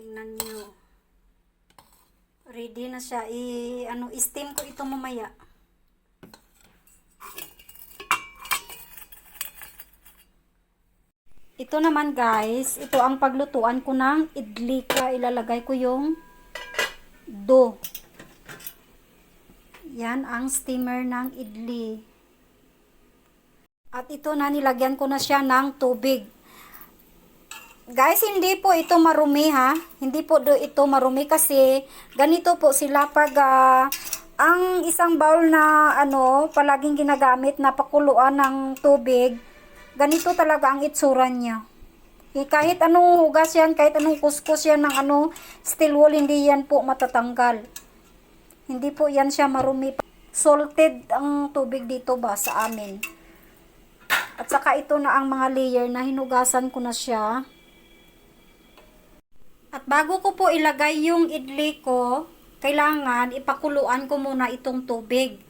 Tingnan nyo. Ready na siya. I-steam ko ito mamaya. Ito naman guys, ito ang paglutuan ko ng idli. Kaya ilalagay ko yung dough. Yan ang steamer ng idli. At ito na, nilagyan ko na siya ng tubig. Guys, hindi po ito marumi ha. Hindi po ito marumi kasi ganito po sila pag ang isang bowl na palaging ginagamit na pakuluan ng tubig. Ganito talaga ang itsura niya. Kahit anong hugas yan, kahit anong kuskus yan ng steel wool, hindi yan po matatanggal. Hindi po yan siya marumi. Salted ang tubig dito ba sa amin. At saka ito na ang mga layer na hinugasan ko na siya. At bago ko po ilagay yung idli ko, kailangan ipakuluan ko muna itong tubig.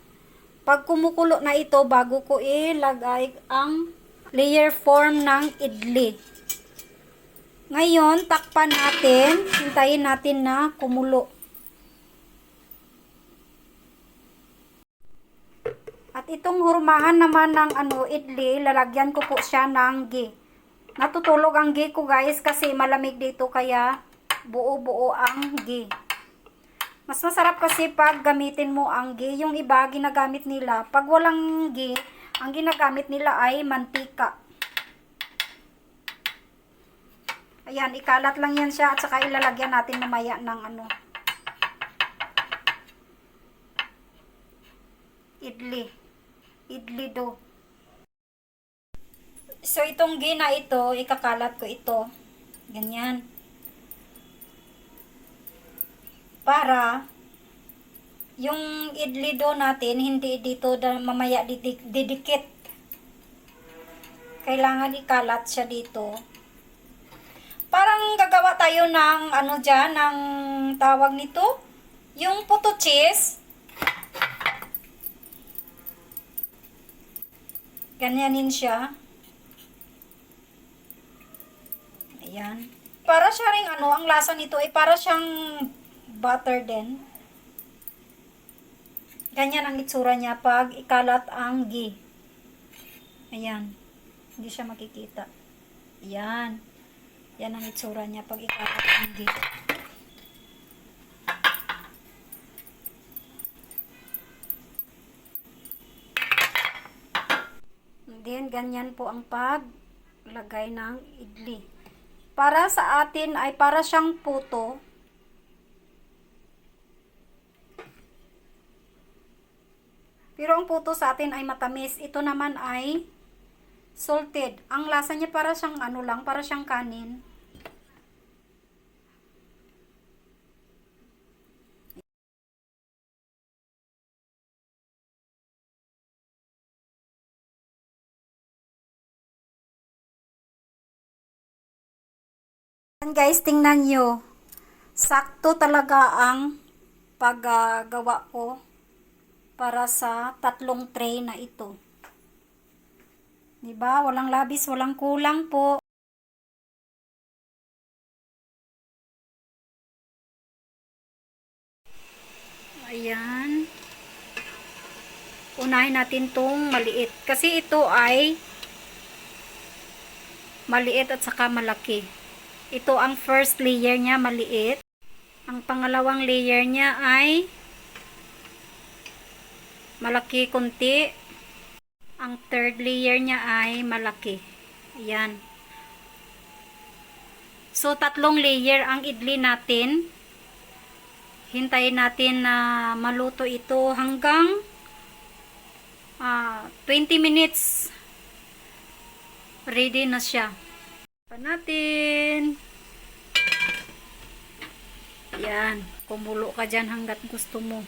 Pag kumukulo na ito, bago ko ilagay ang layer form ng idli. Ngayon, takpan natin. Hintayin natin na kumulo. At itong hurmahan naman ng idli, lalagyan ko po siya ng ghee. Natutulog ang ghee ko guys kasi malamig dito kaya buo-buo ang ghee. Mas masarap kasi pag gamitin mo ang ghee. Yung iba ginagamit nila, pag walang ghee, ang ginagamit nila ay mantika. Ayan, ikalat lang yan siya at saka ilalagyan natin mamaya ng idli dough. So, itong ghee na ito, ikakalat ko ito. Ganyan. Para yung idli dough natin, hindi dito mamaya didikit. Kailangan ikalat siya dito. Parang gagawa tayo ng dyan, ng tawag nito, yung puto cheese. Ganyanin siya. Ayan. Para siya ring ang lasa nito ay para siyang butter din. Ganyan ang itsura niya pag ikalat ang ghee. Ayan. Hindi siya makikita. Ayan. Yan ang itsura niya pag ikalat ang ghee. Then, ganyan po ang paglagay ng idli. Para sa atin ay para siyang puto. Pero ang puto sa atin ay matamis. Ito naman ay salted. Ang lasa niya para siyang para siyang kanin. Guys, tingnan nyo. Sakto talaga ang paggawa ko para sa 3 tray na ito. Diba? Walang labis, walang kulang po. Ayan. Unahin natin tong maliit. Kasi ito ay maliit at saka malaki. Ito ang first layer niya, maliit. Ang pangalawang layer niya ay malaki konti. Ang third layer niya ay malaki. Ayan. So, 3 layer ang idli natin. Hintayin natin na maluto ito hanggang 20 minutes. Ready na siya. Natin. Yan, kumulo ka dyan hanggat gusto mo.